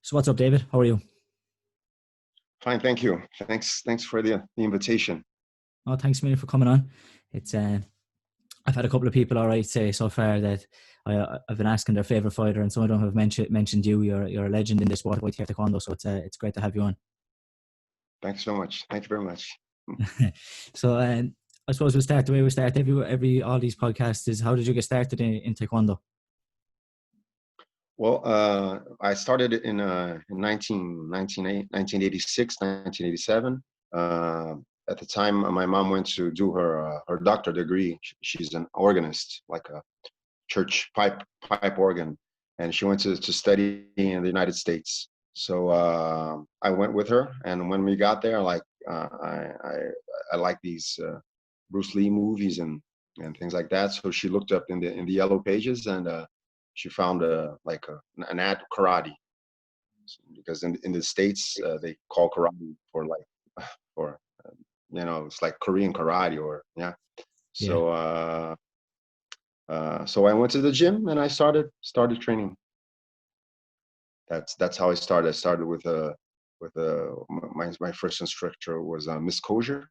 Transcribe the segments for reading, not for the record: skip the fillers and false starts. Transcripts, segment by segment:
So what's up, David? How are you? Fine, thank you. Thanks for the invitation. Oh, thanks a million for coming on. It's I've had a couple of people, all right, say so far that I've been asking their favorite fighter, and some of them have mentioned you. You're a legend in this sport of ITF Taekwondo, so it's great to have you on. Thanks so much. Thank you very much. So I suppose we'll start the way we start every all these podcasts is how did you get started in Taekwondo? Well, I started in 1986, 1987. At the time, my mom went to do her doctorate degree. She's an organist, like a church pipe organ, and she went to study in the United States. So I went with her, and when we got there, like I like these Bruce Lee movies and things like that. So she looked up in the yellow pages, and she found an ad karate, because in the States they call karate for for it's like Korean karate, or yeah. Yeah. So so I went to the gym and I started training. That's how I started. I started with my first instructor was Miss Kosher,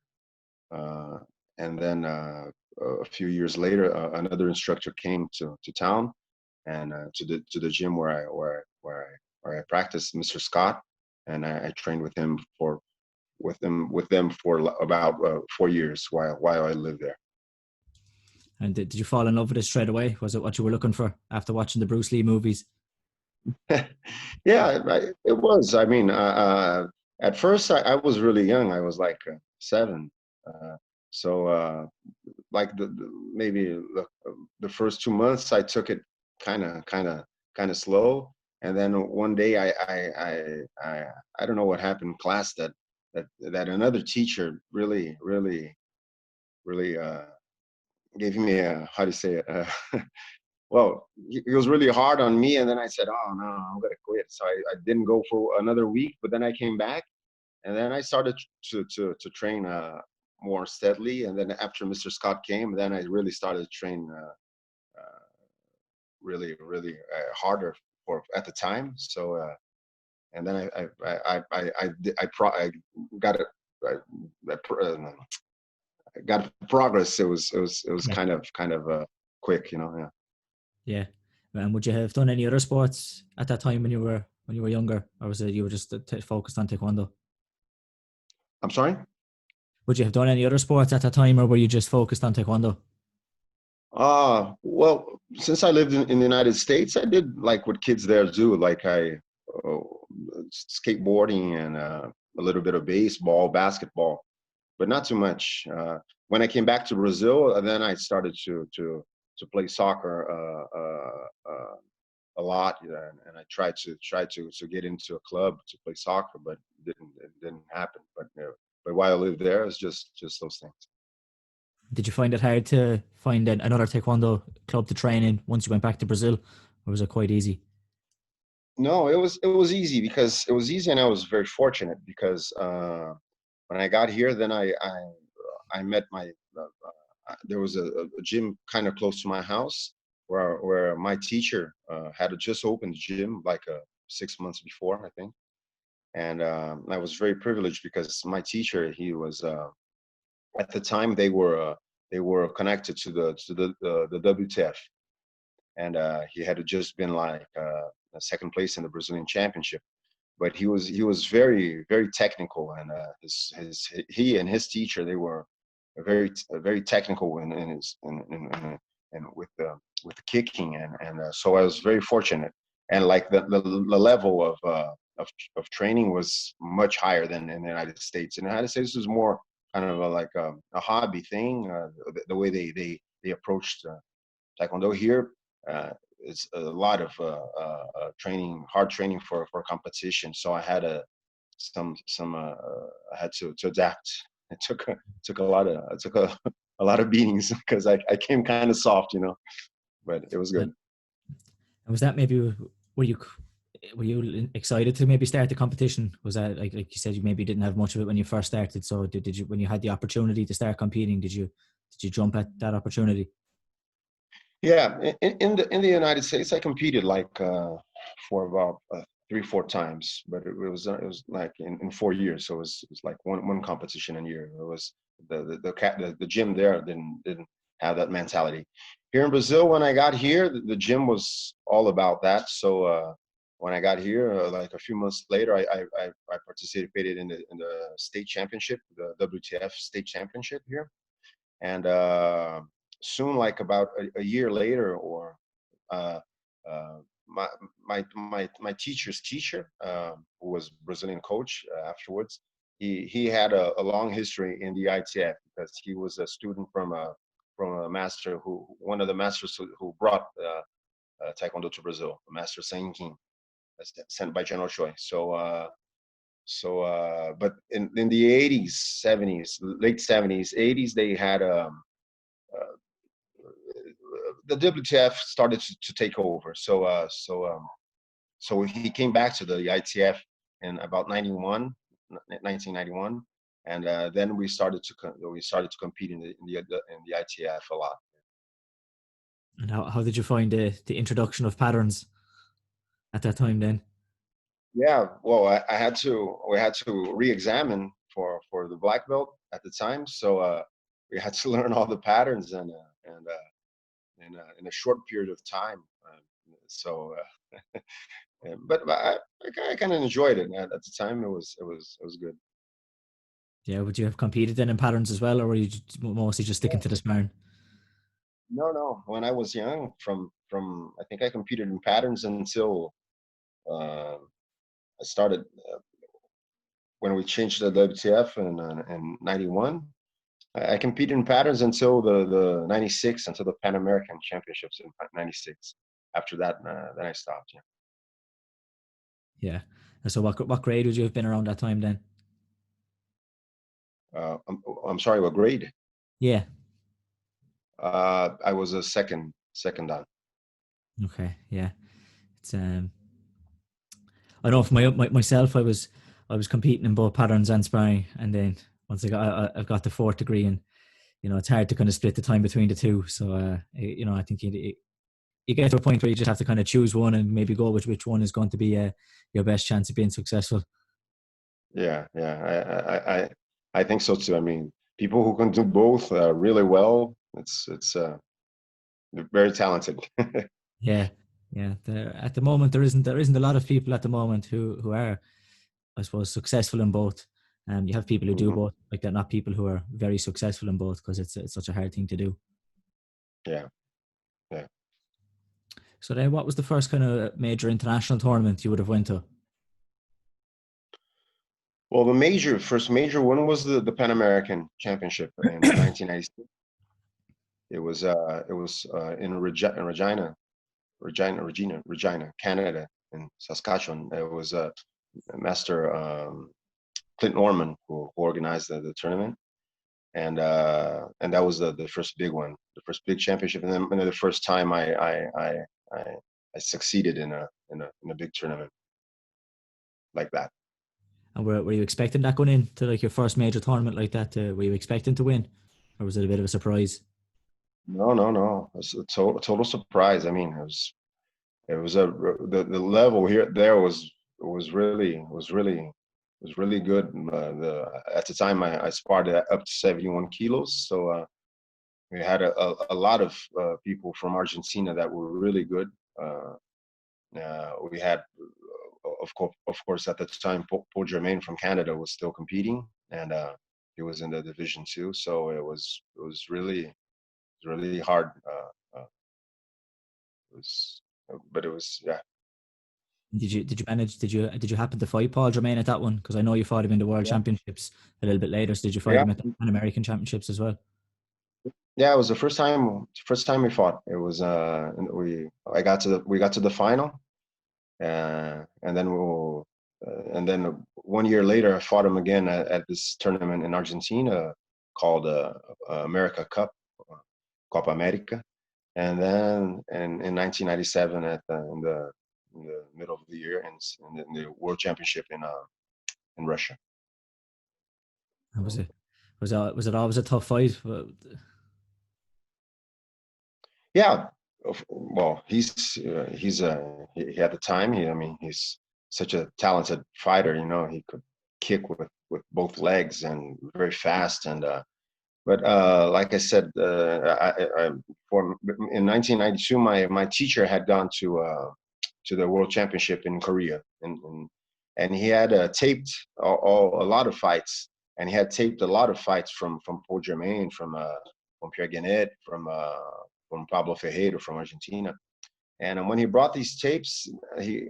and then a few years later another instructor came to town, and to the gym where I practiced, Mr. Scott, and I trained with them for about 4 years while I lived there. And did you fall in love with it straight away? Was it what you were looking for after watching the Bruce Lee movies? Yeah, it was. I mean, at first I was really young. I was like 7. Uh, so like maybe the first 2 months I took it kind of slow, and then one day I don't know what happened in class that another teacher really gave me a, how do you say it, well, he was really hard on me, and then I said, oh no, I'm gonna quit. So I didn't go for another week, but then I came back, and then I started to train more steadily. And then after Mr. Scott came, then I really started to train really harder for at the time. So and then I got it. I got progress. It was Yeah. kind of quick, yeah. Yeah. And would you have done any other sports at that time when you were younger, or was it you were just focused on Taekwondo? I'm sorry. Would you have done any other sports at that time, or were you just focused on Taekwondo? Well, since I lived in the United States, I did like what kids there do, like uh, skateboarding and a little bit of baseball, basketball, but not too much. When I came back to Brazil, then I started to play soccer a lot, and I tried to get into a club to play soccer, but it didn't happen. But while I lived there, it's just those things. Did you find it hard to find another Taekwondo club to train in once you went back to Brazil, or was it quite easy? No, it was easy, because it was easy, and I was very fortunate because when I got here, then I met my there was a gym kind of close to my house where my teacher had just opened the gym like 6 months before, I think. And I was very privileged because my teacher, he was at the time they were connected to the WTF, and he had just been like second place in the Brazilian Championship. But he was very technical, and he and his teacher, they were very technical in his and with the kicking, and so I was very fortunate, and like the level of training was much higher than in the United States. In the United States, it was more kind of a hobby thing. The way they approached Taekwondo here. It's a lot of training, hard training for competition. So I had I had to adapt. It took a lot of beatings because I came kind of soft, but it was Yeah. good. And was that maybe were you were you excited to maybe start the competition? Was that like you said, you maybe didn't have much of it when you first started? So did you, when you had the opportunity to start competing, did you jump at that opportunity? Yeah, in the United States, I competed like for about 4 times, but it was like in 4 years. So it was like one competition a year. It was the gym there didn't have that mentality. Here in Brazil, when I got here, the gym was all about that. So when I got here, like a few months later, I participated in the state championship, the WTF state championship here, and soon, like about a year later, or uh, uh, my my teacher's teacher, who was Brazilian coach afterwards, he had a long history in the ITF because he was a student from a master who one of the masters who brought Taekwondo to Brazil, Master Sen King, sent by General Choi. But in the 80s, 70s, late 70s, 80s, they had uh, the WTF started to take over. So he came back to the ITF in about 1991, and then we started to compete in the ITF a lot. And how did you find the introduction of patterns at that time then? Yeah, well, we had to re-examine for the black belt at the time, so we had to learn all the patterns in a short period of time. So, but I kind of enjoyed it at the time. It was good. Yeah, would you have competed then in patterns as well, or were you mostly just sticking to the sparring? No, no. When I was young, from I think I competed in patterns until uh, I started when we changed the WTF in '91. I competed in patterns until the '96, until the Pan American Championships in '96. After that, then I stopped. Yeah. Yeah. And so what grade would you have been around that time then? I'm sorry. What grade? Yeah. I was a second dan. Okay. Yeah. It's I know for myself, I was competing in both patterns and sparring, and then once I've got the fourth degree, and it's hard to kind of split the time between the two. So I think you get to a point where you just have to kind of choose one and maybe go with which one is going to be your best chance of being successful. Yeah, yeah. I think so too. I mean, people who can do both really well, they're very talented. Yeah, yeah. At the moment, there isn't a lot of people at the moment who are, I suppose, successful in both. You have people who do Hmm. both like that, not people who are very successful in both because it's such a hard thing to do. Yeah, yeah. So then, what was the first kind of major international tournament you would have went to? Well, the first major one was the Pan American Championship in 1996. It was in Regina, Canada, in Saskatchewan. It was Master Clint Norman who organized the tournament, and that was the first big one, the first big championship, and then the first time I, I succeeded in a big tournament like that. And were you expecting that going into like your first major tournament like that? Were you expecting to win, or was it a bit of a surprise? No, no, no. It was a total surprise. I mean, it was the level here there was really good. The At the time I sparred at up to 71 kilos, so we had a lot of people from Argentina that were really good. We had, of course, at the time, Paul Germain from Canada was still competing, and he was in the Division Two. So it was really hard. It was, but it was yeah. Did you happen to fight Paul Germain at that one? Because I know you fought him in the World Yeah, Championships a little bit later. So did you fight yeah, him at the Pan American Championships as well? yeah. It was the first time we fought. It was and we got to the final, and then and then 1 year later, I fought him again at this tournament in Argentina called America Cup, Copa America, and then in 1997 in the middle of the year in the World Championship in Russia. And was it always a tough fight? Yeah, well, he had the time. I mean, he's such a talented fighter. You know, he could kick with both legs and very fast. And but like I said, for in 1992, my teacher had gone to the World Championship in Korea, and he had taped a lot of fights, and he had taped a lot of fights from Paul Germain, from Pierre Guenet, from Pablo Ferreira from Argentina. And when he brought these tapes, he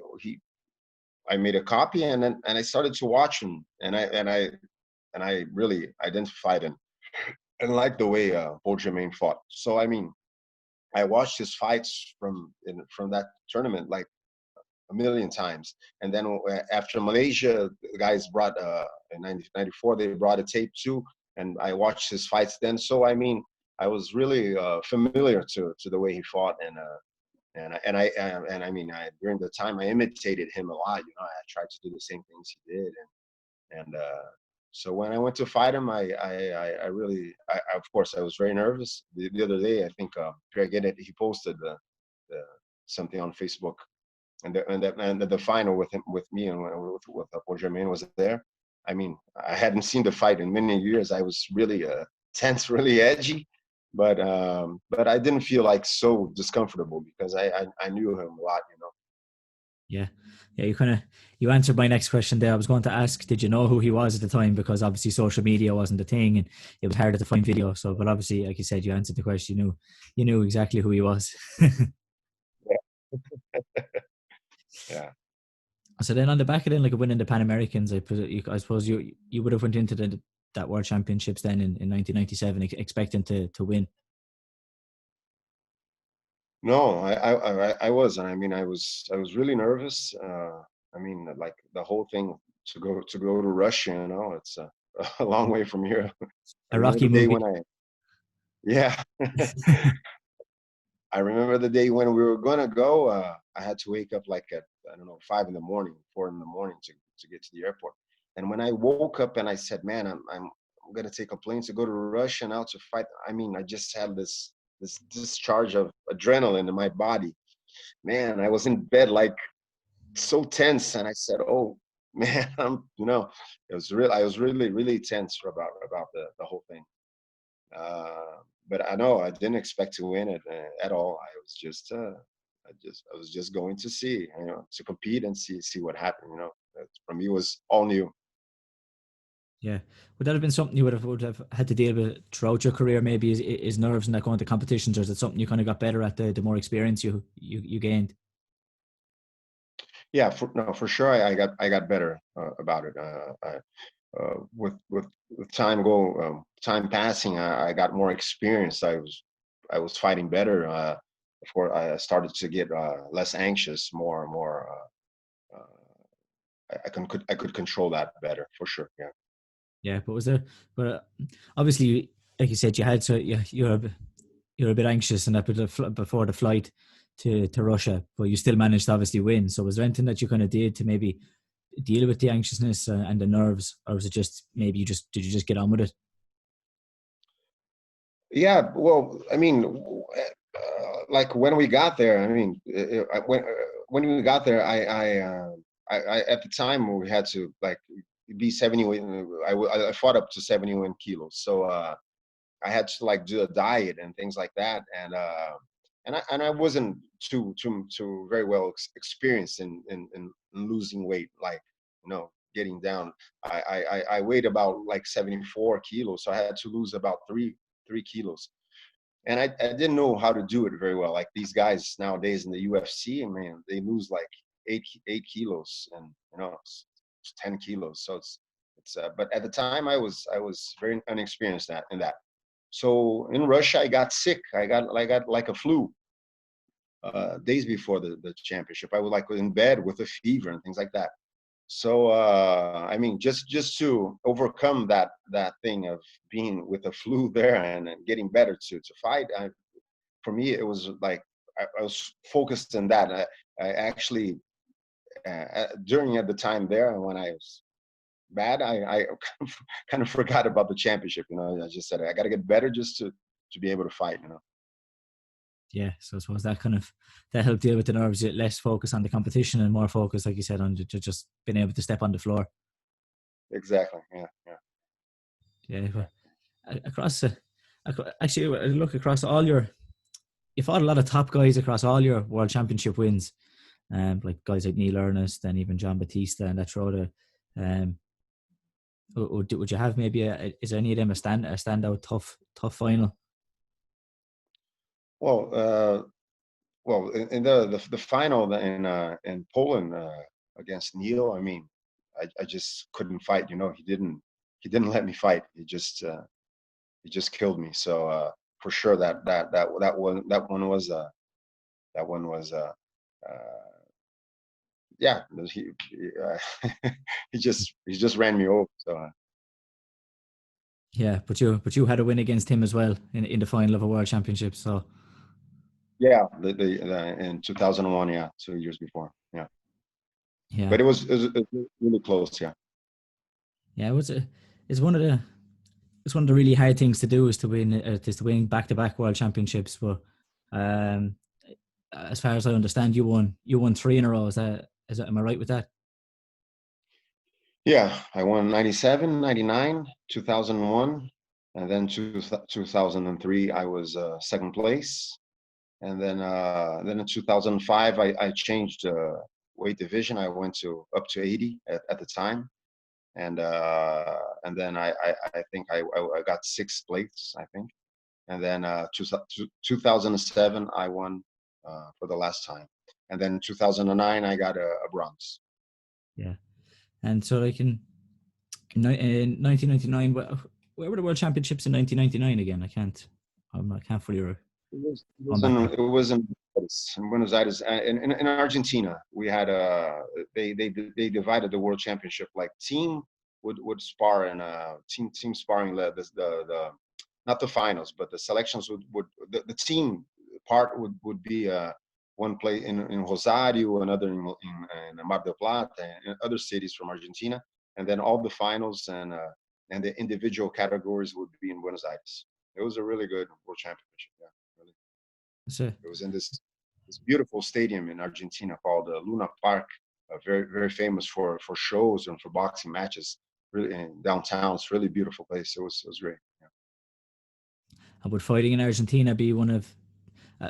I made a copy, and I started to watch him, and I really identified and liked the way Paul Germain fought. So I mean, I watched his fights from that tournament like a million times. And then after Malaysia, the guys brought in 1994, they brought a tape too, and I watched his fights then. So I mean, I was really familiar to the way he fought, and I mean, during the time I imitated him a lot. You know, I tried to do the same things he did, and so when I went to fight him, I really, of course, I was very nervous. The other day, I think Greg Edit, he posted the something on Facebook, and the final with him, with me, and with Paul Germain was there. I mean, I hadn't seen the fight in many years. I was really tense, really edgy, but I didn't feel like so discomfortable because I knew him a lot, you know. Yeah. Yeah, you answered my next question there. I was going to ask, did you know who he was at the time? Because obviously social media wasn't a thing and it was harder to find video. So, but obviously, like you said, you answered the question. You knew exactly who he was. Yeah. So then on the back of then, like winning the Pan Americans, I suppose you would have went into that World Championships then in 1997 expecting to win. No, I wasn't. I mean, I was really nervous. I mean, like the whole thing to go to Russia, you know, it's a long way from here. I A remember Rocky the day movie. when yeah, I remember the day when we were gonna go. I had to wake up like at, I don't know, 5 in the morning, 4 in the morning to get to the airport. And when I woke up and I said, "Man, I'm gonna take a plane to go to Russia now to fight." I mean, I just had this discharge of adrenaline in my body. Man, I was in bed like so tense, and I said, "Oh man, it was real. I was really really tense about the whole thing." But I know I didn't expect to win it at all. I was just going to see, to compete and see what happened. That for me was all new. Yeah. Would that have been something you would have had to deal with throughout your career? Maybe is nerves and that going to competitions, or is it something you kind of got better at the more experience you gained? Yeah, for sure, I got better about it. With time passing, I got more experience. I was fighting better. Of course, I started to get less anxious, more. I could control that better for sure. Yeah. Yeah, but was there? But obviously, like you said, you had so you're a bit anxious and that before the flight to Russia, but you still managed to obviously win. So was there anything that you kind of did to maybe deal with the anxiousness and the nerves, or was it just maybe did you just get on with it? Yeah, well, I mean, like when we got there, I mean, when we got there, I at the time we had to like be 70. I fought up to 71 kilos, so I had to like do a diet and things like that, and I wasn't too very well experienced in losing weight, like getting down. I weighed about like 74 kilos, so I had to lose about three kilos, and I didn't know how to do it very well. Like these guys nowadays in the UFC, man, they lose like eight kilos, and it's 10 kilos. So but at the time I was very unexperienced in that. So in Russia, I got sick. I got like a flu days before the championship. I was like in bed with a fever and things like that. So I mean, just to overcome that thing of being with the flu there and getting better to fight, for me it was like I was focused on that. I actually during at the time there when I was bad, I kind of forgot about the championship. I just said I got to get better just to be able to fight. Yeah, so I suppose that helped deal with the nerves. Less focus on the competition and more focus, like you said, on just being able to step on the floor. Exactly. Yeah. Yeah. Yeah, Yeah. but actually, look across all your, you fought a lot of top guys across all your world championship wins, like guys like Neil Ernest and even John Batista and that Rhoda. Um, would you have maybe is there any of them a standout tough final? Well, in the final in Poland against Neil, I mean, I just couldn't fight. He didn't let me fight. He just killed me. So for sure that one was yeah. He just ran me over. So Yeah, but you had a win against him as well in the final of a world championship. So yeah, in 2001, yeah, 2 years before, yeah. yeah, But it was really close, yeah. yeah, it's one of the it's one of the really hard things to do is to win back-to-back world championships. But um, as far as I understand, you won three in a row. Am I right with that? Yeah, I won 97, 99, 2001, and then 2003 I was second place. And then in 2005 I changed weight division. I went to up to 80 at the time. And then I think I got sixth place, I think. And then 2007 I won for the last time. And then 2009 I got a bronze. Yeah, and so like in 1999, where were the world championships in 1999 again? I can't fully It going was back in there. it was in Buenos Aires, in Argentina. We had they divided the world championship, like team would spar, and team sparring, the not the finals, but the selections would the team part would be one play in Rosario, another in Mar del Plata, and other cities from Argentina, and then all the finals and the individual categories would be in Buenos Aires. It was a really good world championship. Yeah, really. So It was in this beautiful stadium in Argentina called Luna Park, very very famous for shows and for boxing matches. Really, in downtown, it's a really beautiful place. It was great. Yeah. would fighting in Argentina be one of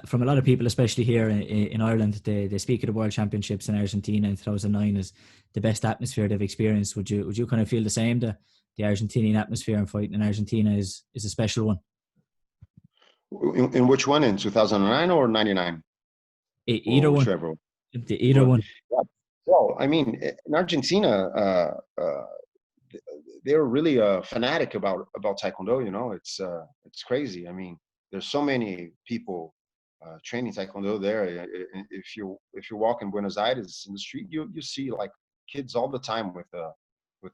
from a lot of people, especially here in Ireland, they speak of the World Championships in Argentina in 2009 as the best atmosphere they've experienced. Would you kind of feel the same? The Argentinian atmosphere and fighting in Argentina is a special one. In which one? In 2009 or 99, or Either one, whichever? either Well, one. yeah. Well, I mean, in Argentina, they're really fanatic about Taekwondo. It's crazy. I mean, there's so many people training Taekwondo there. If you walk in Buenos Aires in the street, you see like kids all the time with the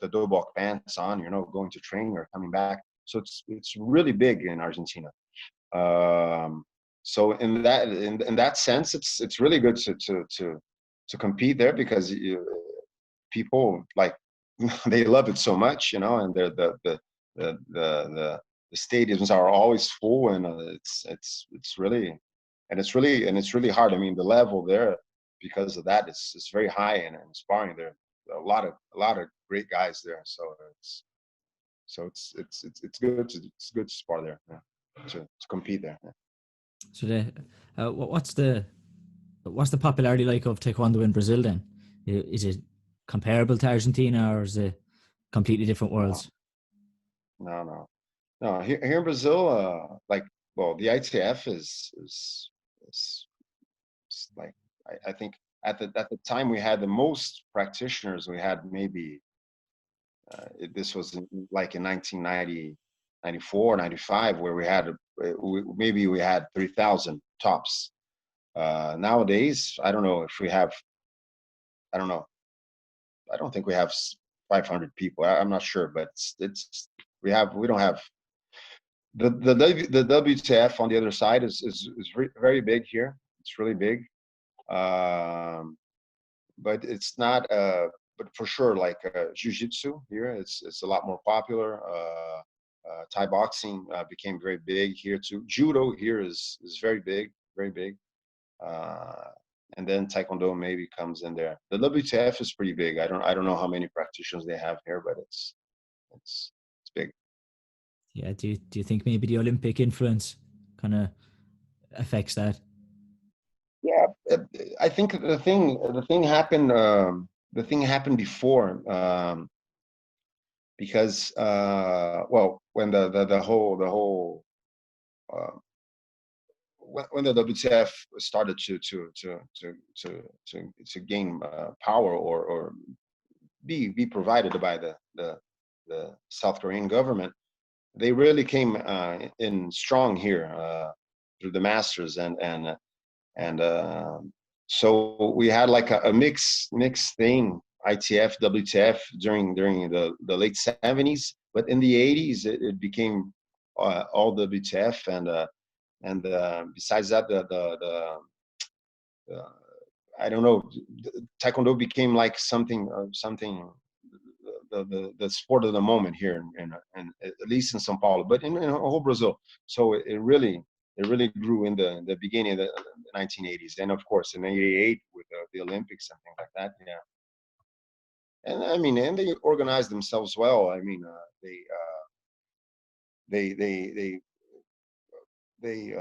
dobok pants on, going to training or coming back. So it's really big in Argentina. Um, so in that sense, it's really good to compete there, because people like they love it so much, and the stadiums are always full, and it's really hard. I mean, the level there, because of that, it's very high, and sparring there, a lot of great guys there. So it's good to spar there, yeah, to compete there. Yeah. So what's the popularity like of Taekwondo in Brazil then? Is it comparable to Argentina or is it completely different No, worlds? no, no. No, here in Brazil, like, well, the ITF is like, I think at the time we had the most practitioners. We had maybe this was like in 1990, 94, 95, where we had maybe we had 3,000 tops. Nowadays, I don't know if we have. I don't know. I don't think we have 500 people. I'm not sure, but we don't have the WTF on the other side is very big here. It's really big, um, but it's not. But for sure, like jiu-jitsu here, it's a lot more popular. Thai boxing became very big here too. Judo here is very big. very big. Uh, and then Taekwondo maybe comes in there. The WTF is pretty big. I don't know how many practitioners they have here, but it's big. Yeah. Do you think maybe the Olympic influence kind of affects that? Yeah, I think the thing happened. The thing happened before, because well, when the whole uh, when the WTF started to gain power, or be provided by the South Korean government, they really came in strong here through the masters, and so we had like a mixed thing, ITF, WTF, during the late 70s, but in the 80s it became all WTF, and besides that, the I don't know, Taekwondo became like something, the sport of the moment here, in at least in São Paulo, but in whole Brazil. So it really grew in the beginning of the 1980s, and of course in '88 with the Olympics and things like that. Yeah, and I mean, and they organized themselves well. I mean, they they they they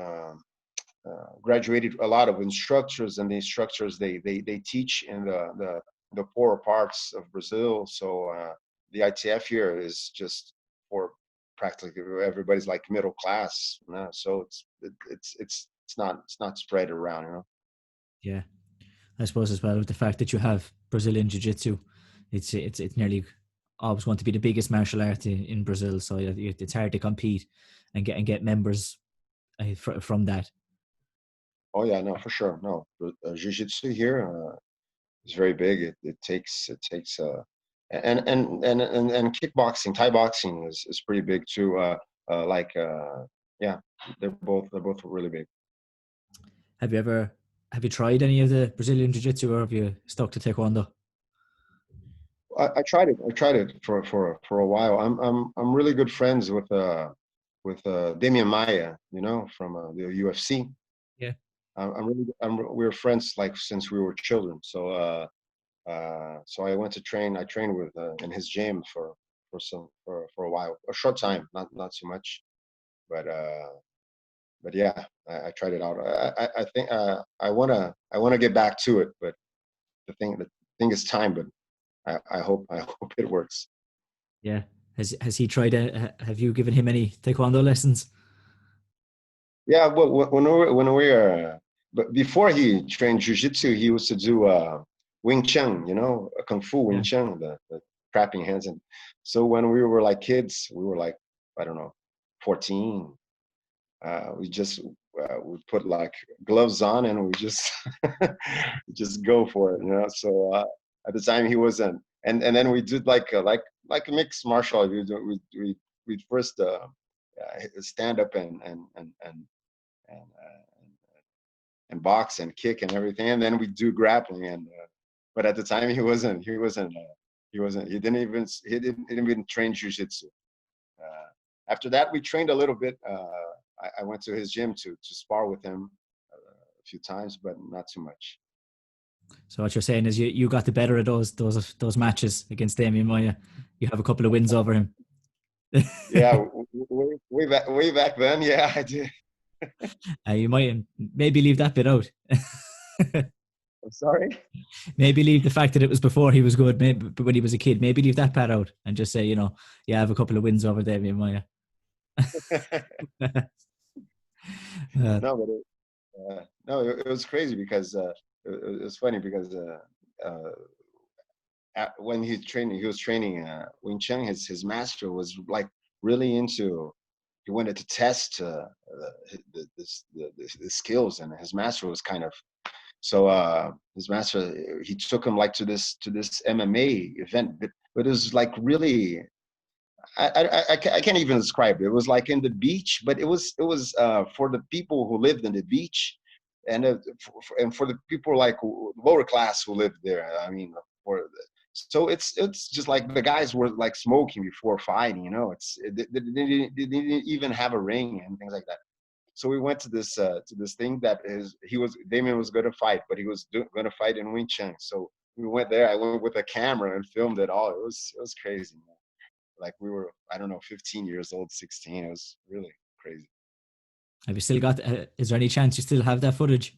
graduated a lot of instructors, and the instructors they teach in the poorer parts of Brazil. So the ITF here is just for practically everybody's like middle class. So it's not spread around. Yeah. I suppose as well with the fact that you have Brazilian Jiu-Jitsu, it's nearly always going to be the biggest martial art in Brazil. So it's hard to compete and get members from that. Oh yeah, no, for sure. No, jiu-jitsu here is very big. It takes and kickboxing, Thai boxing is pretty big too. Like yeah, they're both really big. Have you ever have you tried any of the Brazilian Jiu-Jitsu, or have you stuck to Taekwondo? I tried it. I tried it for a while. I'm really good friends with Damian Maia, from the UFC. Yeah. We're friends like since we were children. So I went to train. I trained with in his gym for a while, a short time, not too much, but yeah, I tried it out. I think I wanna get back to it, but the thing is time. But I hope it works. Yeah. Has he tried? Have you given him any Taekwondo lessons? Yeah, well, but before he trained jujitsu, he used to do Wing Chun, Kung Fu Wing Yeah. Chun, the trapping hands. And so when we were like kids, we were like, I don't know, 14. We just we put like gloves on, and we just just go for it. So at the time he wasn't, and then we did like a mixed martial art. We first stand up and box and kick and everything, and then we do grappling. And but at the time he didn't even train jujitsu. After that, we trained a little bit. I went to his gym to spar with him a few times, but not too much. So what you're saying is you got the better of those matches against Damian Maya. You have a couple of wins over him. Yeah, way back then. Yeah, I did. You might maybe leave that bit out. I'm sorry. Maybe leave the fact that it was before he was good, maybe but when he was a kid. Maybe leave that part out and just say, yeah, I have a couple of wins over Damian Maya. uh, No, but no, it was crazy because it was funny because when he was training Wing Chun. His master was like really into. He wanted to test the skills, and his master was kind of. So his master, he took him like to this MMA event, but it was like really. I can't even describe it. It was like in the beach, but it was for the people who lived in the beach, and for the people like lower class who lived there. I mean, so it's just like the guys were like smoking before fighting. They didn't even have a ring and things like that. So we went to this thing that Damien was going to fight, but he was going to fight in Wing Chun. So we went there. I went with a camera and filmed it all. It was crazy, man. Like we were, I don't know, 15 years old, 16. It was really crazy. Have you still got? Is there any chance you still have that footage?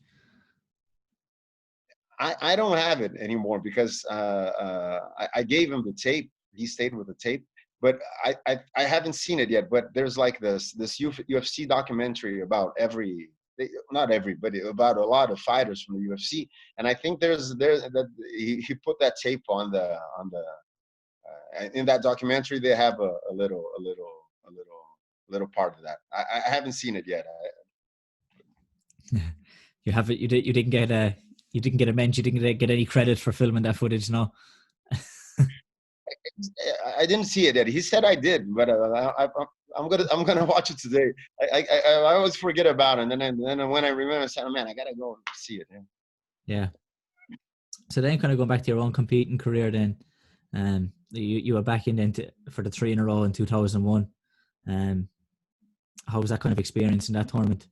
I don't have it anymore because I gave him the tape. He stayed with the tape, but I haven't seen it yet. But there's like this UFC documentary about not every, but about a lot of fighters from the UFC. And I think there's that he put that tape on the in that documentary. They have a little part of that. I haven't seen it yet. You have it. You didn't get a. You didn't get a mention. You didn't get any credit for filming that footage. No. I didn't see it yet. He said I did, but I'm gonna watch it today. I always forget about it, and then when I remember, I said, oh, man, I gotta go see it. Yeah. So then, kind of going back to your own competing career, then, you were back in then for the 3 in a row in 2001. How was that kind of experience in that tournament?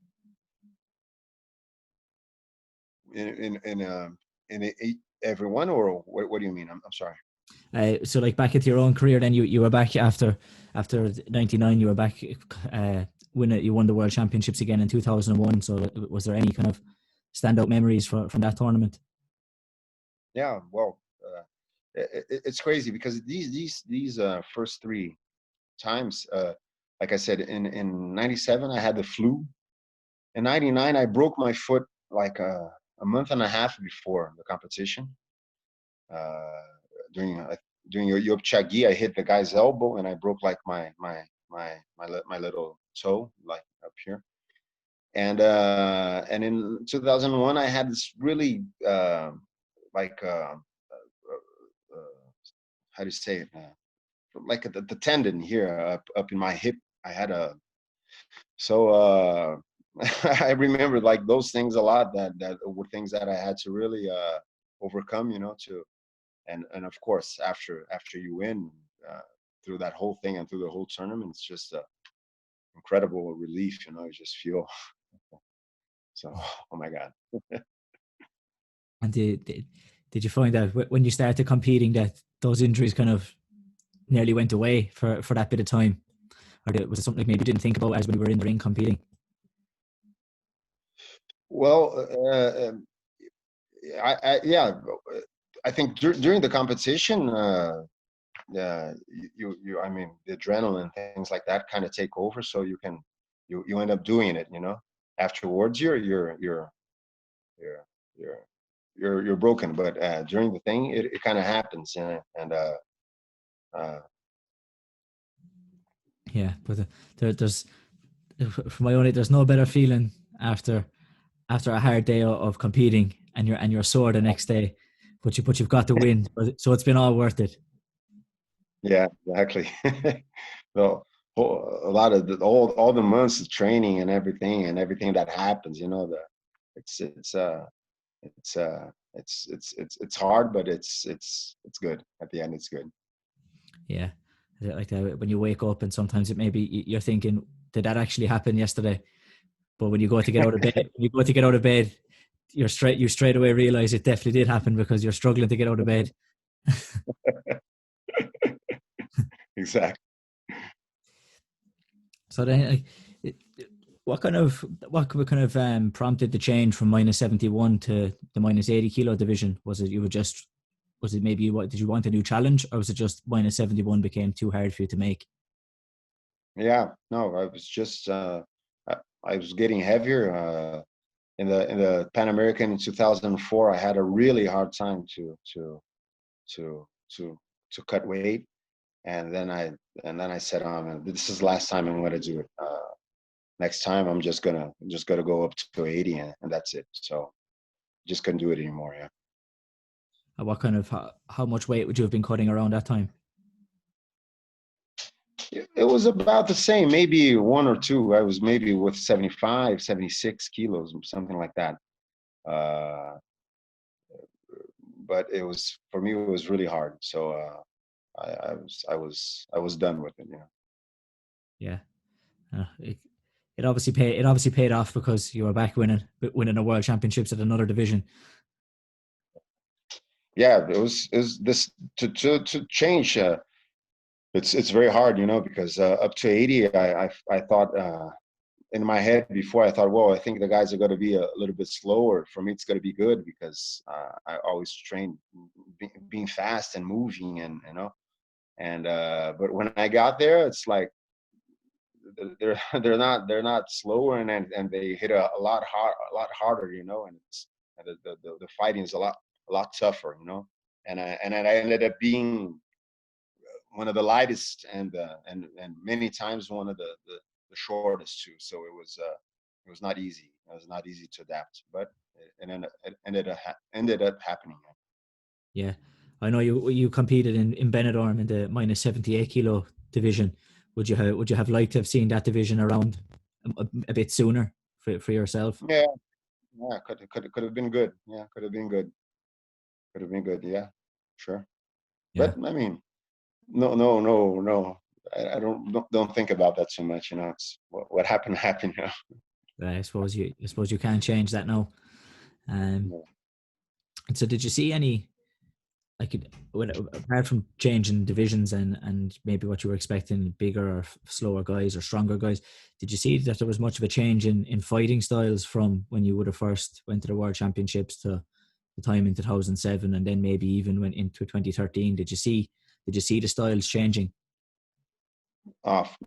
In everyone, or what do you mean? I'm sorry. So like back into your own career, then you were back after 99. You were back you won the world championships again in 2001. So was there any kind of standout memories from that tournament? Yeah, well, it's crazy because these first 3 times, like I said, in 97 I had the flu. In 99 I broke my foot like a month and a half before the competition. During Yop Chagi, I hit the guy's elbow and I broke like my little toe, like up here. And in 2001, I had this really like how do you say it? Like the tendon here up in my hip. I had I remember like those things a lot. That were things that I had to really overcome, and of course after you win through that whole thing and through the whole tournament, it's just incredible relief. You just feel so. Oh my God. And did you find that when you started competing that those injuries kind of nearly went away for that bit of time, or was it something maybe you didn't think about as when you were in the ring competing? Well, yeah, I think during the competition, I mean, the adrenaline, things like that kind of take over, so you end up doing it. Afterwards, you're broken, but during the thing, it kind of happens, and Yeah, but there's for my own, there's no better feeling after a hard day of competing and you're sore the next day, but you've got to win, so it's been all worth it. Yeah, exactly. So a lot of all the months of training and everything that happens, it's it's uh it's hard, but it's good. At the end, it's good. Yeah, like when you wake up and sometimes it maybe you're thinking, did that actually happen yesterday? But when you go to get out of bed, you straight away realize it definitely did happen because you're struggling to get out of bed. Exactly. So then, what kind of prompted the change from -71 to the -80 kilo division? Was it maybe did you want a new challenge, or was it just -71 became too hard for you to make? Yeah, no, I was just I was getting heavier. In the Pan American in 2004, I had a really hard time to to to cut weight, and then I said, "Oh man, this is the last time I'm going to do it. Next time, I'm just gonna go up to 80, and that's it." So just couldn't do it anymore. Yeah. What kind of how much weight would you have been cutting around that time? It was about the same, maybe 1 or 2. I was maybe with 75, 76 kilos, something like that. Uh, but it was, for me, it was really hard. So I was done with it. Yeah, it obviously paid off because you were back winning a world championships at another division. Yeah, it was this to change. It's very hard, because up to 80, I thought in my head before I thought, well, I think the guys are going to be a little bit slower. For me, it's going to be good because I always train being fast and moving, and and but when I got there, it's like they're not slower, and they hit a lot harder, and the fighting is a lot tougher, and I ended up being one of the lightest, and many times one of the shortest too. So it was not easy. It was not easy to adapt, but it ended up happening. Yeah, I know you competed in Benidorm in the minus 78 kilo division. Would you have liked to have seen that division around a bit sooner for yourself? Yeah, yeah, could have been good. Yeah, could have been good. Could have been good. Yeah, sure. Yeah, But I mean, no, no, no, no. I don't think about that too much. It's what happened happened. I suppose you can't change that now. Um, Yeah. and so did you see any like apart from changing divisions and maybe what you were expecting, bigger or slower guys or stronger guys, did you see that there was much of a change in fighting styles from when you would have first went to the World Championships to the time in 2007, and then maybe even went into 2013? Did you see the styles changing?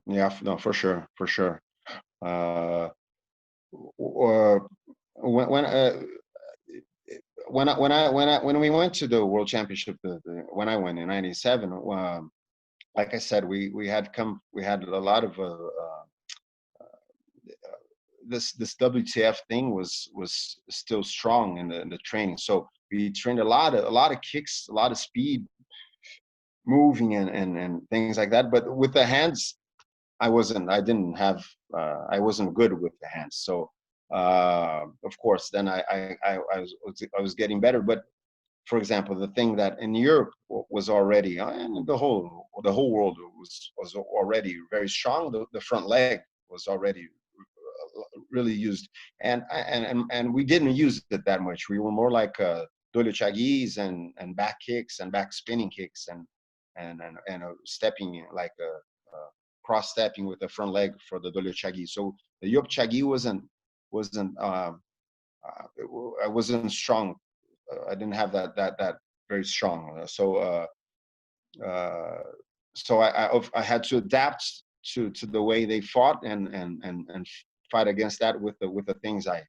Yeah, no, for sure, for sure. Uh, uh, when when uh, when we went to the World Championship, when I went in '97, like I said, we had a lot of this WTF thing was still strong in the training. So we trained a lot of kicks, a lot of speed, moving, and things like that. But with the hands, I wasn't good with the hands. So of course, then I was getting better. But for example, the thing that in Europe was already, and the whole world was already very strong. The front leg was already really used, and we didn't use it that much. We were more like dolio chagis and back kicks and back spinning kicks and stepping like a cross stepping with the front leg for the dolio chagi. So the yop chagi wasn't I wasn't strong. I didn't have that very strong. Uh, so I had to adapt to the way they fought and fight against that with the things I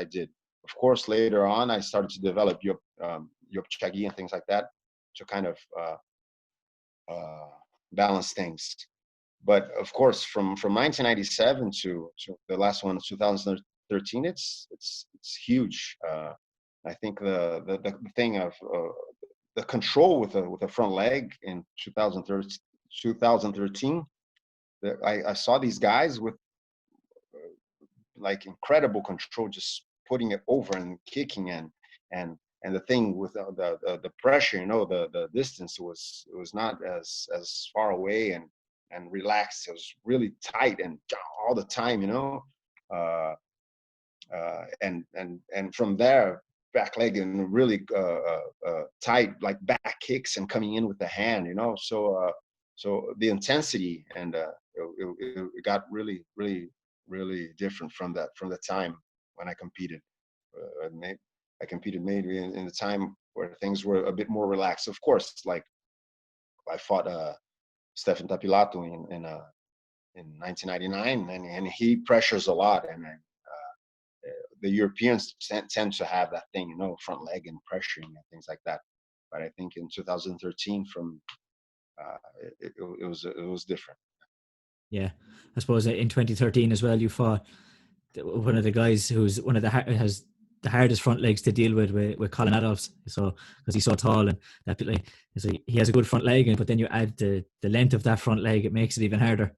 did. Of course, later on, I started to develop yop chagi and things like that to kind of uh, balance things. But of course, from 1997 to the last one, 2013, it's huge. I think the thing of the control with the front leg in 2013, I saw these guys with like incredible control, just putting it over and kicking and and the thing with the pressure, the distance was not as far away and relaxed. It was really tight and all the time, uh, and from there back leg and really tight like back kicks and coming in with the hand, so the intensity and it got really really really different from the time when I competed. I competed maybe in the time where things were a bit more relaxed. Of course, like I fought Stefan Tapilato in 1999, and he pressures a lot, and the Europeans tend to have that thing, front leg and pressuring and things like that. But I think in 2013, it was different. Yeah, I suppose in 2013 as well, you fought one of the guys who's one of the has the hardest front legs to deal with Colin Adolphs. So because he's so tall and that bit like so he has a good front leg, but then you add the length of that front leg, it makes it even harder.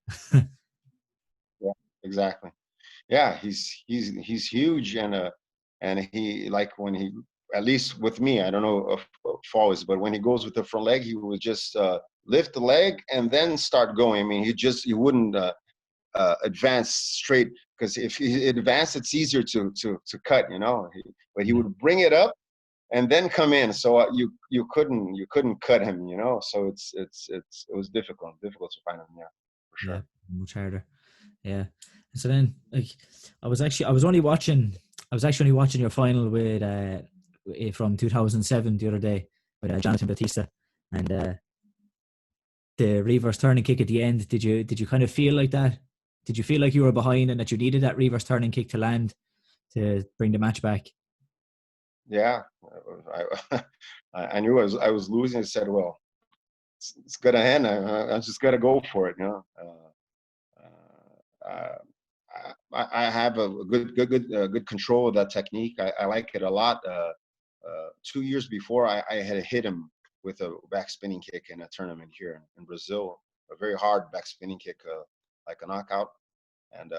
Yeah, exactly. Yeah, he's huge, and he, like, when he, at least with me, I don't know of always, but when he goes with the front leg, he would just lift the leg and then start going. I mean, he wouldn't advance straight, because if he advanced, it's easier to cut, you know. But he would bring it up and then come in, so you couldn't cut him, you know. So it was difficult to find him, yeah, for Yeah, sure. much harder. Yeah. And so then, like, I was actually only watching your final with from 2007 the other day with Jonathan Batista, and the reverse turning kick at the end. Did you kind of feel like that? Did you feel like you were behind and that you needed that reverse turning kick to land to bring the match back? Yeah, I I knew I was losing. I said, well, it's gonna end. I just gotta go for it, you know. Uh, I have a good control of that technique. I like it a lot. 2 years before, I had hit him with a back spinning kick in a tournament here in Brazil, a very hard back spinning kick, like a knockout. And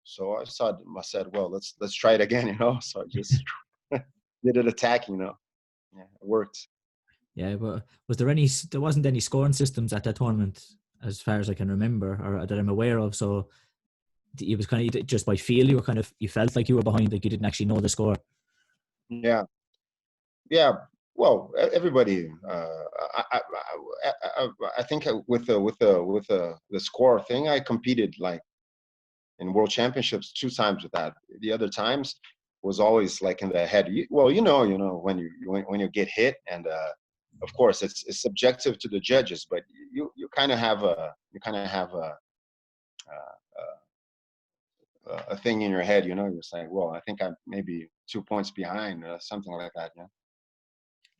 so I said, well, let's try it again, you know. So I just did it attacking, you know. Yeah, it worked. Yeah, but there wasn't any scoring systems at that tournament as far as I can remember or that I'm aware of. So it was kind of just by feel. You felt like you were behind, like you didn't actually know the score. Yeah, yeah. Well, everybody. I think with the score thing, I competed like in world championships 2 times with that. The other times was always like in the head. Well, you know when you get hit, and of course it's subjective to the judges, but you kind of have a thing in your head. You know, you're saying, well, I think I'm maybe 2 points behind, something like that. Yeah.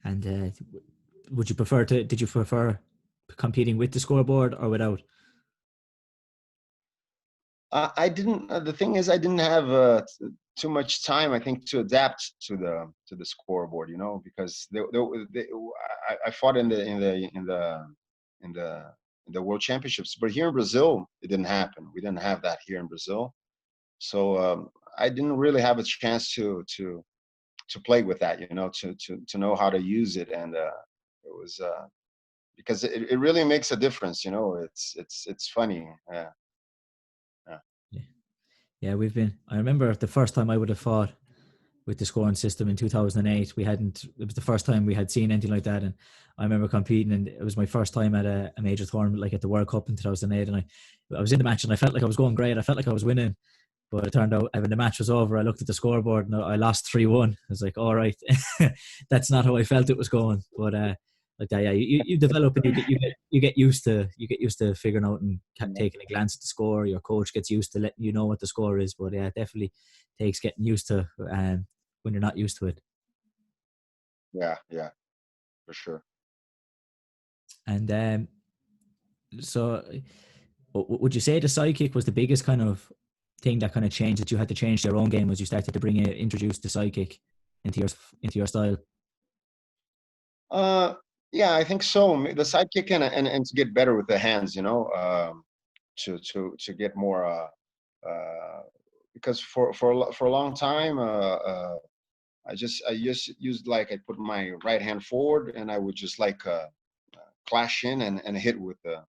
And did you prefer competing with the scoreboard or without? I didn't. The thing is, I didn't have too much time, I think, to adapt to the scoreboard. You know, because I fought in the in the World Championships, but here in Brazil, it didn't happen. We didn't have that here in Brazil, so I didn't really have a chance to play with that. You know, to know how to use it, and it was because it really makes a difference. You know, it's funny. Yeah. Yeah, yeah. I remember the first time I would have fought with the scoring system in 2008. It was the first time we had seen anything like that. And I remember competing, and it was my first time at a major tournament, like at the World Cup in 2008. And I was in the match and I felt like I was going great. I felt like I was winning. But it turned out when the match was over, I looked at the scoreboard and I lost 3-1. I was like, all right, that's not how I felt it was going. But like that, yeah, you develop and you get used to figuring out and taking a glance at the score. Your coach gets used to letting you know what the score is. But yeah, it definitely takes getting used to when you're not used to it. Yeah, yeah, for sure. And so, would you say the sidekick was the biggest kind of thing that kind of changed, that you had to change your own game as you started to introduce the sidekick into your style? Uh, yeah, I think so. The sidekick and to get better with the hands, you know, to get more because for a long time I just used, like, I put my right hand forward and I would just like clash in and hit with the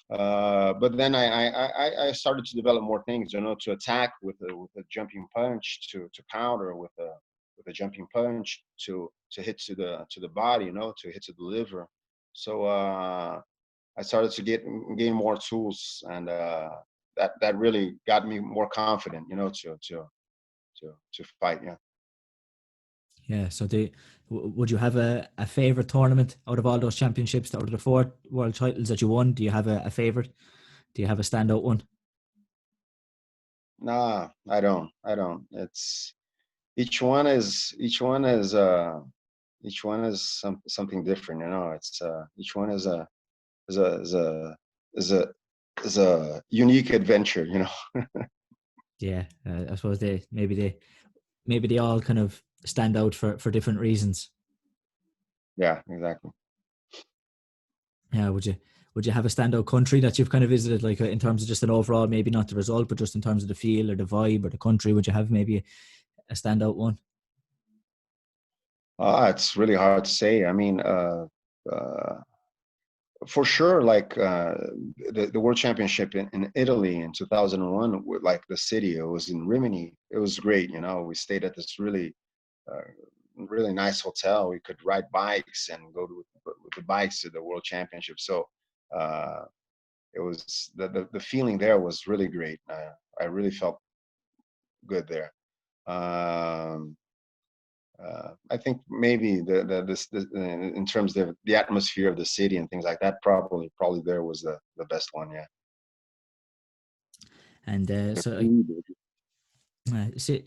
but then I started to develop more things, you know, to attack with a jumping punch, to counter with a jumping punch, to hit to the body, you know, to hit to the liver. So I started to gain more tools, and that really got me more confident, you know, to fight. Yeah. Yeah. So would you have a favorite tournament out of all those championships, out of the 4 world titles that you won? Do you have a favorite? Do you have a standout one? Nah, I don't. I don't. It's each one is something different, you know. It's each one is a is a is a is a unique adventure, you know. Yeah, I suppose maybe they all kind of stand out for different reasons. Yeah, exactly. Yeah, would you have a standout country that you've kind of visited, like in terms of just an overall, maybe not the result, but just in terms of the feel or the vibe or the country? Would you have maybe a standout one? It's really hard to say. I mean, uh, For sure, like the World Championship in Italy in 2001, like the city, it was in Rimini. It was great, you know. We stayed at this uh, really nice hotel. We could ride bikes and go with the bikes to the World Championship. So uh, it was the feeling there was really great. I really felt good there. Um, I think maybe this in terms of the atmosphere of the city and things like that, probably there was the best one. Yeah. And The so, food.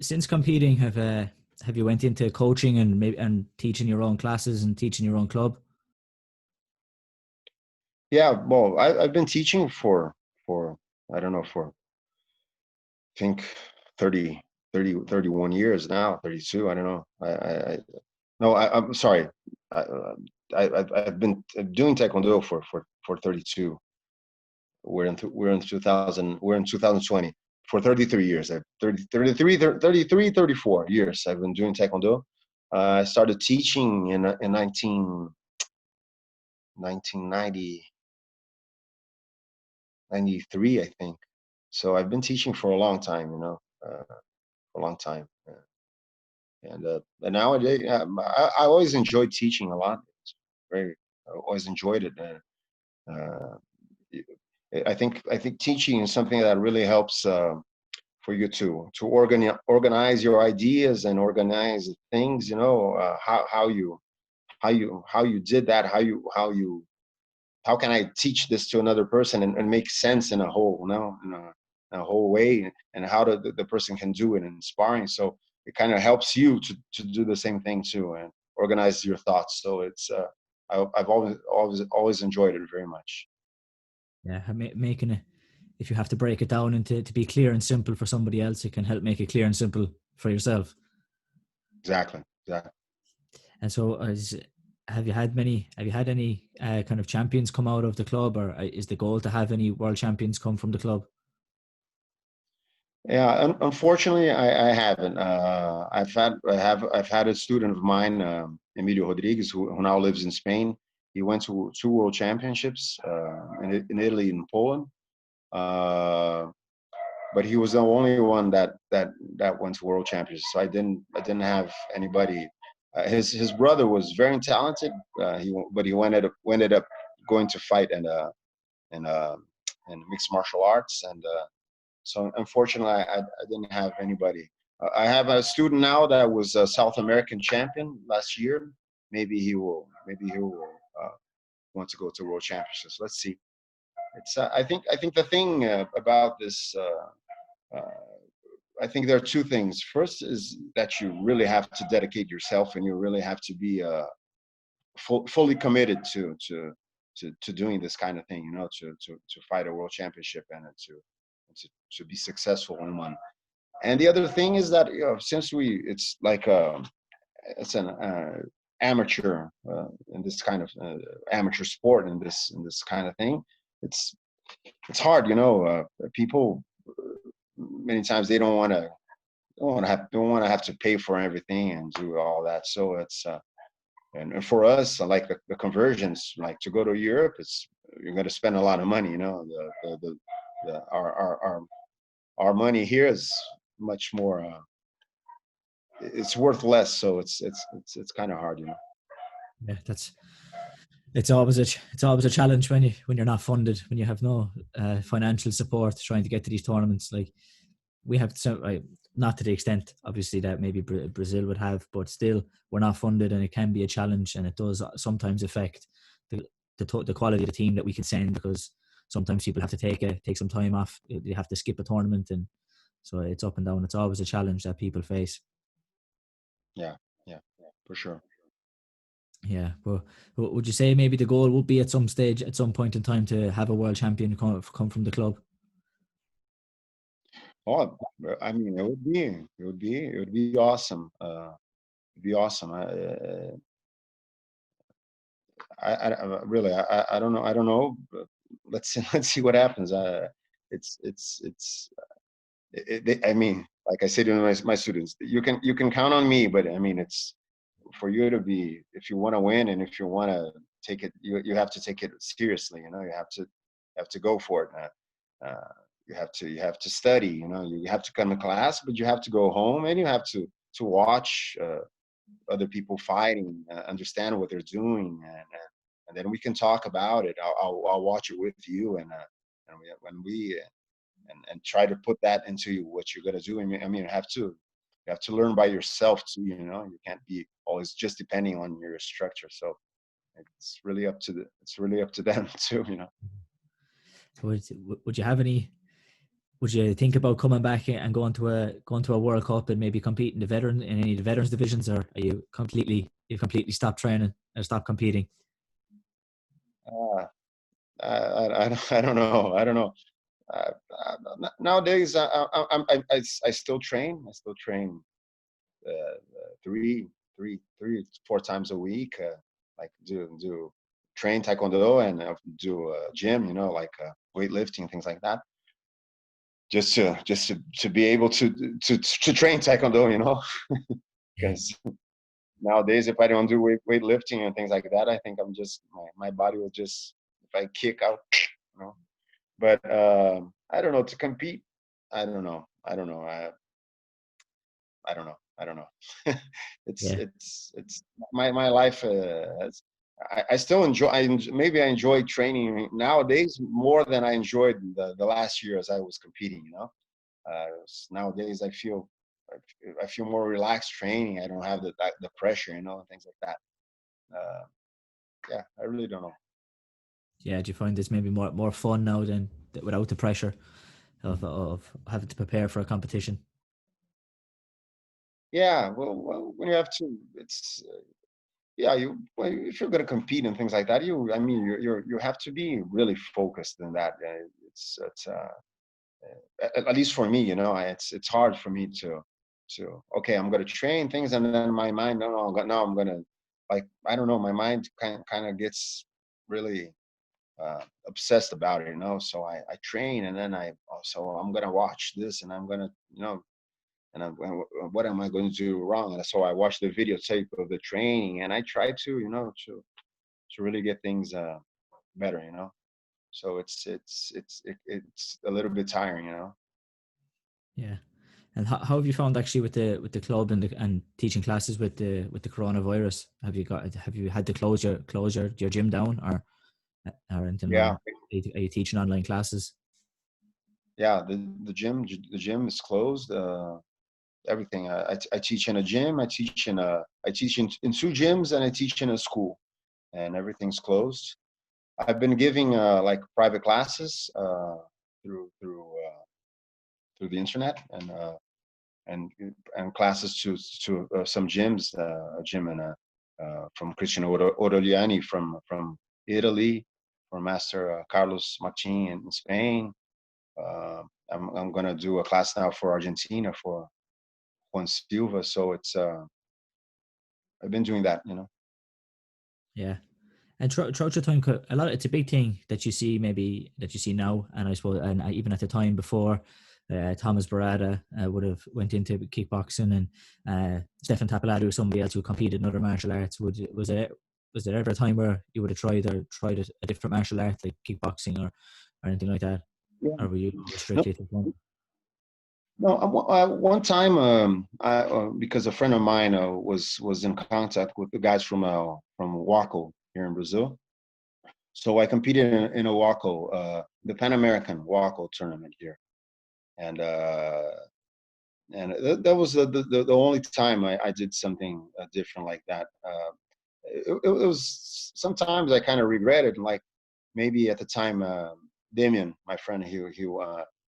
since competing, have you went into coaching and maybe and teaching your own classes and teaching your own club? Yeah. Well, I've been teaching for I don't know for I think 30, 31 years now, 32. I don't know. No, I'm sorry. I, I've been doing Taekwondo for 32. We're in 2000, we're in 2020 for 33 years. 33, 34 years I've been doing Taekwondo. I started teaching in 1990, 93, I think. So I've been teaching for a long time, you know, for a long time. And nowadays, I always enjoyed teaching a lot. It's very, I always enjoyed it. Uh, I think teaching is something that really helps for you to organize your ideas and organize things. You know how you did that. How can I teach this to another person and make sense in a whole, in a whole way, and how the person can do it in sparring. So it kind of helps you to do the same thing too and organize your thoughts. So it's I've always enjoyed it very much. Yeah, making it, if you have to break it down into to be clear and simple for somebody else, it can help make it clear and simple for yourself. Exactly. Exactly. And so, have you had many? Have you had any kind of champions come out of the club, or is the goal to have any world champions come from the club? Yeah, unfortunately, I haven't. I've had a student of mine, Emilio Rodriguez, who now lives in Spain. He went to two world championships in Italy and Poland, uh, but he was the only one that went to world championships. So I didn't have anybody. His brother was very talented. But he ended up going to fight in, uh, in mixed martial arts and. So unfortunately, I didn't have anybody. I have a student now that was a South American champion last year. Maybe he will want to go to world championships. Let's see. It's I think the thing about this. I think there are two things. First is that you really have to dedicate yourself, and you really have to be fully committed to doing this kind of thing. You know, to fight a world championship and to be successful in one. And the other thing is that since it's like it's an amateur in this kind of amateur sport in this kind of thing, it's it's hard, you know. People many times they don't want to have to pay for everything and do all that. So it's and for us, like the conversions, like to go to Europe, it's you're going to spend a lot of money, you know. Our money here is much more. It's worth less, so it's kind of hard, you know. Yeah, it's always a challenge when you're not funded, when you have no financial support trying to get to these tournaments. Like we have so not to the extent obviously that maybe Brazil would have, but still we're not funded, and it can be a challenge, and it does sometimes affect the quality of the team that we can send, because sometimes people have to take some time off, they have to skip a tournament, and so it's up and down. It's always a challenge that people face. Yeah, yeah, for sure. Yeah, but would you say maybe the goal would be at some stage, at some point in time, to have a world champion come from the club? Oh, I mean, it would be awesome. It'd be awesome. Really, I don't know. I don't know. But let's see, let's see what happens. It's I mean, like I say to my students, you can count on me, but I mean, it's for you to be, if you want to win and if you want to take it. You have to take it seriously. You know, you have to go for it. You have to study. You know, you have to come to class, but you have to go home and you have to watch other people fighting, understand what they're doing, and then we can talk about it. I'll watch it with you, and try to put that into what you're gonna do. I mean, you have to learn by yourself too. You know, you can't be always just depending on your structure. So it's really up to them too. You know. Would you have any? Would you think about coming back and going to a World Cup and maybe compete in any of the veterans divisions, or are you completely stopped training or stopped competing? Uh, I don't know. I don't know. Nowadays, I still train. I still train three, 4 times a week. Like do train Taekwondo and do gym. You know, like weightlifting, things like that. Just to be able to train Taekwondo. You know, Yeah, because nowadays, if I don't do weightlifting and things like that, I think my body will just, if I kick out, you know. But I don't know, to compete. I don't know. I don't know. I don't know. I don't know. yeah, It's my life. I still enjoy. Maybe I enjoy training nowadays more than I enjoyed the last year as I was competing. You know, nowadays I feel more relaxed training. I don't have the pressure, you know, and things like that. Uh, yeah, I really don't know. yeah. Do you find this maybe more fun now than without the pressure of having to prepare for a competition? Yeah, well, when you have to, it's yeah. If you're going to compete and things like that, I mean, you have to be really focused in that. It's at least for me, you know, it's hard for me to okay, I'm going to train things, and then my mind, no, I'm going to, like, I don't know, my mind kind of gets really obsessed about it, you know. So I train, and then so I'm gonna watch this, and I'm gonna, you know, and what am I going to do wrong? And so I watch the videotape of the training, and I try to, you know, to really get things better, you know. So it's a little bit tiring, you know. Yeah. And how have you found actually with the club and teaching classes with the coronavirus? Have you had to close your gym down, or anything, or Yeah, are you teaching online classes? yeah. The gym is closed. Everything. I teach in a gym. I teach in 2 gyms, and I teach in a school, and everything's closed. I've been giving like private classes through through uh, through the internet, and and classes to some gyms, a gym from Christian Oroliani from Italy, for Master Carlos Martin in Spain. Uh, I'm gonna do a class now for Argentina for Juan Silva. So it's I've been doing that, you know. Yeah. And throughout your time, it's a big thing that you see, maybe that you see now, and I suppose, and even at the time before, Thomas Barada would have went into kickboxing, and Stefan Tapalado was somebody else who competed in other martial arts. Was there ever a time where you would have tried a different martial art like kickboxing or anything like that, Yeah. or were you No, strictly to one? no. One time, because a friend of mine was in contact with the guys from Waco here in Brazil. So I competed in a Waco, the Pan American Waco tournament here, and that was the only time I did something different like that. It was, sometimes I kind of regretted, like, maybe at the time, Damien, my friend, he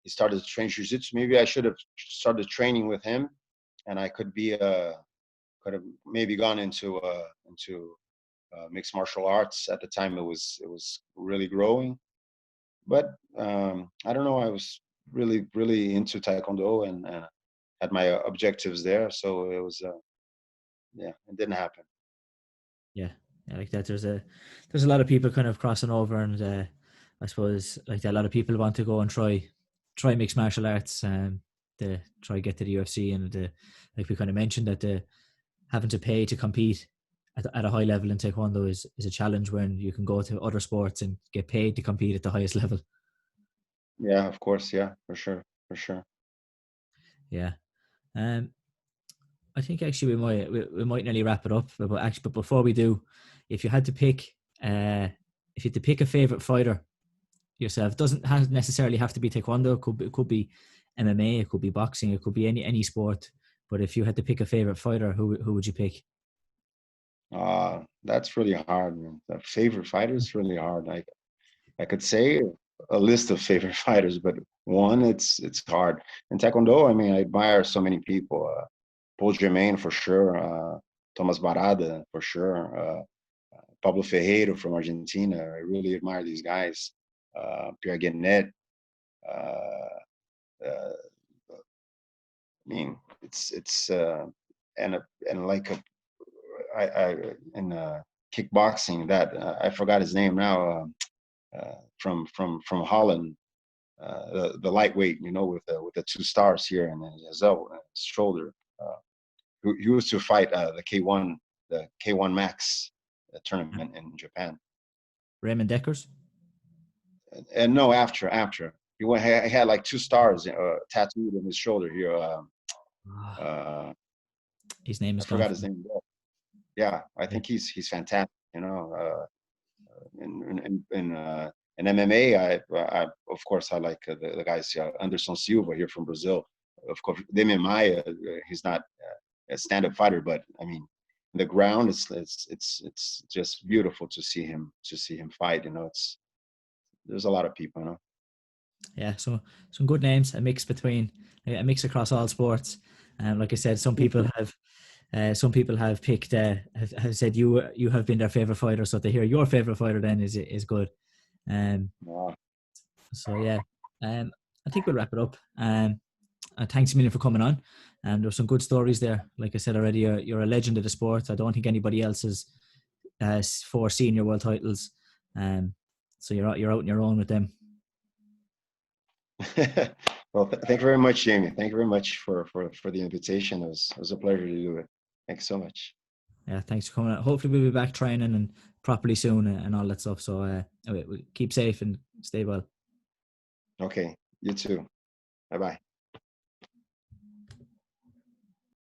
started to train jiu-jitsu. Maybe I should have started training with him, and I could have maybe gone into mixed martial arts. At the time, it was really growing, but I don't know. I was really into Taekwondo, and had my objectives there. So it was yeah, it didn't happen. Yeah, yeah, like that. There's a lot of people kind of crossing over, and I suppose like that, a lot of people want to go and try mixed martial arts, to try get to the UFC, and like we kind of mentioned that the having to pay to compete at a high level in Taekwondo is a challenge when you can go to other sports and get paid to compete at the highest level. Yeah, of course. Yeah, for sure. For sure. Yeah. Um, I think actually we might nearly wrap it up, but before we do, if you had to pick, if you had to pick a favorite fighter yourself, doesn't necessarily have to be Taekwondo. It could be MMA. It could be boxing. It could be any sport. But if you had to pick a favorite fighter, who would you pick? That's really hard, man. The favorite fighter is really hard. I could say a list of favorite fighters, but one, it's hard. In Taekwondo, I mean, I admire so many people. Paul Germain for sure. Thomas Barada for sure. Pablo Ferreira from Argentina. I really admire these guys. Pierre Guenet. Uh, uh, I mean, it's and a, and like a, I in kickboxing that I forgot his name now. From Holland, the lightweight, with the 2 stars here and his elbow, his shoulder. Who used to fight the K1 Max tournament in Japan. Raymond Deckers. And no, after he had like 2 stars tattooed on his shoulder here. His name I is gone. forgot his name. Yeah, I think he's fantastic. In MMA, I of course I like the guys Anderson Silva here from Brazil. Of course, Demian Maia, he's not a stand-up fighter, but I mean, the ground it's just beautiful to see him fight. There's a lot of people. Yeah, so some good names, a mix across all sports. Like I said, some people have picked have said you have been their favorite fighter, so to hear your favorite fighter then is good. Wow. So yeah, I think we'll wrap it up. Thanks a million for coming on. There's some good stories there. Like I said already, you're a legend of the sport. I don't think anybody else has 4 senior world titles. So you're out on your own with them. Well, thank you very much, Jamie. Thank you very much for the invitation. It was a pleasure to do it. Thanks so much. Yeah, thanks for coming out. Hopefully we'll be back training and properly soon and all that stuff. So keep safe and stay well. Okay, you too. Bye-bye.